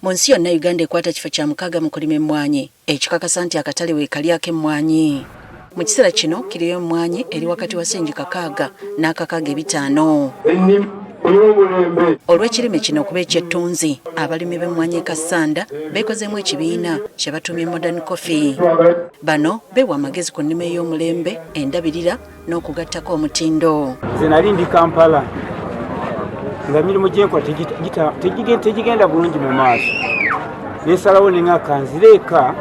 Mu nsi yonna Uganda ekwata kifo kya mukaaga mu kulima emmwanyi, ekikakasa nti akatale weekalyako emmwanyi. Mu kiseera kino kiriyo emmwanyi eri wakati wa sengi 6 n'akakaaga 5. Olw'ekirime kino okuba eky'ettunzi, abalimi b'emmwanyi e Kassanda beekozeemu ekibiina kye batuumye Modern Coffee. Bano beewa amagezi ku nnima ey'omulembe, endabirira n'okugattako omutindo. Nze nali ndi Kampala nga emirimu gyenkola tegigenda bulungi mu maaso. Neesalawo ne ng'aka nzireeka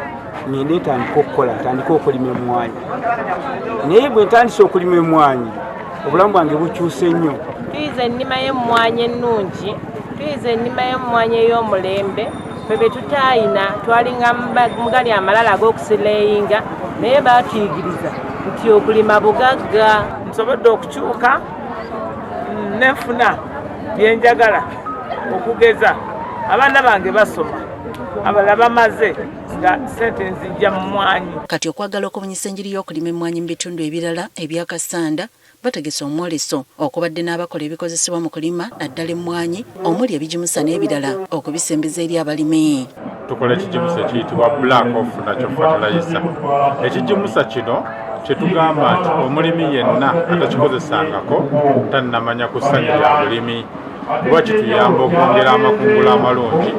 ngende ntandika okulima emmwanyi. Naye bwe ntandise okulima emmwanyi, obulamu bwange bukyuse nnyo. Tuyize ennima y'emmwanyi ennungi, tuyize ennima y'emmwanyi ey'omulembe, ffe be tutayina twalinga mugali amalala ag'okusileyinga, naye baatuyigiriza nti okulima bugagga. Nsobodde okukyuka nenfuna byenjagala okugeza abaana bange basoma, abalala bamaze nga sente nzijja mu mmwanyi. Kati okwagala okubunyisa enjiri y'okulima emmwanyi mu bitundu ebirala ebya Kassanda bategese omwoleso okubadde n'abakola ebikozesebwa mu kulima naddala emmwanyi omuli ebigimusa n'ebirala okubisembeza eri abalimi. Tukola ekigimusa ekiyitibwa black off nakyo fertilizer. Ekigimusa kino kyetugamba nti omulimi yenna atakikozesangako tannamanya ku ssanyu lya bulimi. Kuba kituyamba okwongera amakungula amalungi,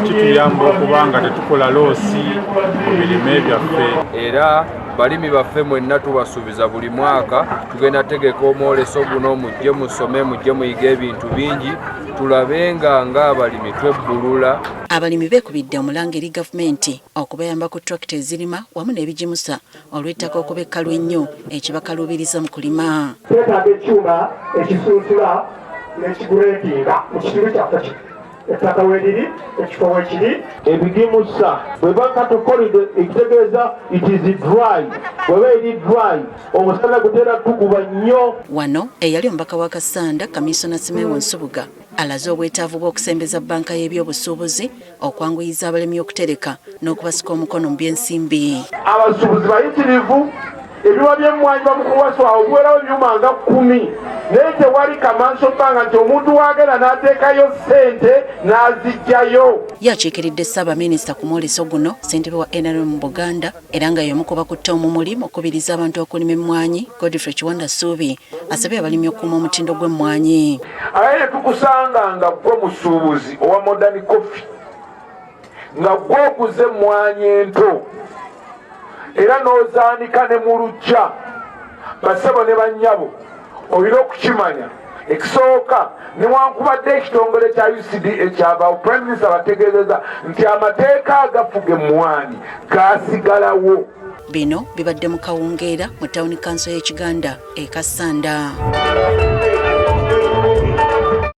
kituyamba okuba nga tetukola loosi mu birime byaffe. Era balimi baffe mwenna tubasuubiza buli mwaka tugenda tegeka omwoleso guno, mujje musome, mujje muyige ebintu bingi, tulabe nga abalimi twebbulula. Abalimi beekubidde omulanga eri gavumenti okubayamba ku tractor ezirima wamu n'ebigimusa olw'ettaka okuba ekkalu ennyo ekibakaluubiriza mu kulima. Twetaaga ekyuma ekisunsula n'ekiguleetinga mu kitundu kyaffe ettaka weeriri, ekifo weekiri. Ebigimusa bwe bakatokolide ekitegeeza it is dry, bweba eri dry omusana gutera tukuba nnyo. Wano eyali omubaka wa Kassanda Kamisona Simewo Nsubuga alaze obwetaavu bw'okusembeza bbanka y'ebyobusuubuzi okwanguyiza abalimi okutereka n'okubasika omukono mu by'ensimbi. Abasuubuzi bayitirivu, ebiwa by'emmwanyi bamukuwaswa okuwerawo ebyuma nga 10, naye tewali kamanso bbanga nti omuntu waagenda n'ateekayo ssente n'azijjayo. Yakiikiridde Ssaabaminisita ku mwoleso guno ssentebe wa NRM mu Buganda era nga y'omu ku bakutte omumuli mu kukubiriza abantu okulima emmwanyi. Godfrey Kiwanda Suubi asabye abalimi okukuuma omutindo gw'emmwanyi. Aye tukusanga nga gwe musuubuzi owa Modern Coffee nga gwe okuze emmwanyi ento era n'ozaanika ne mu luggya, basebo ne bannyabo olina okukimanya. Ekisooka newankubadde ekitongole kya UCD ekyava Prime Minister bategeezeza nti amateeka agafuga emmwanyi gaasigalawo. Bino bibadde mu kawungeera mu Town Council y'e Kiganda e Kassanda.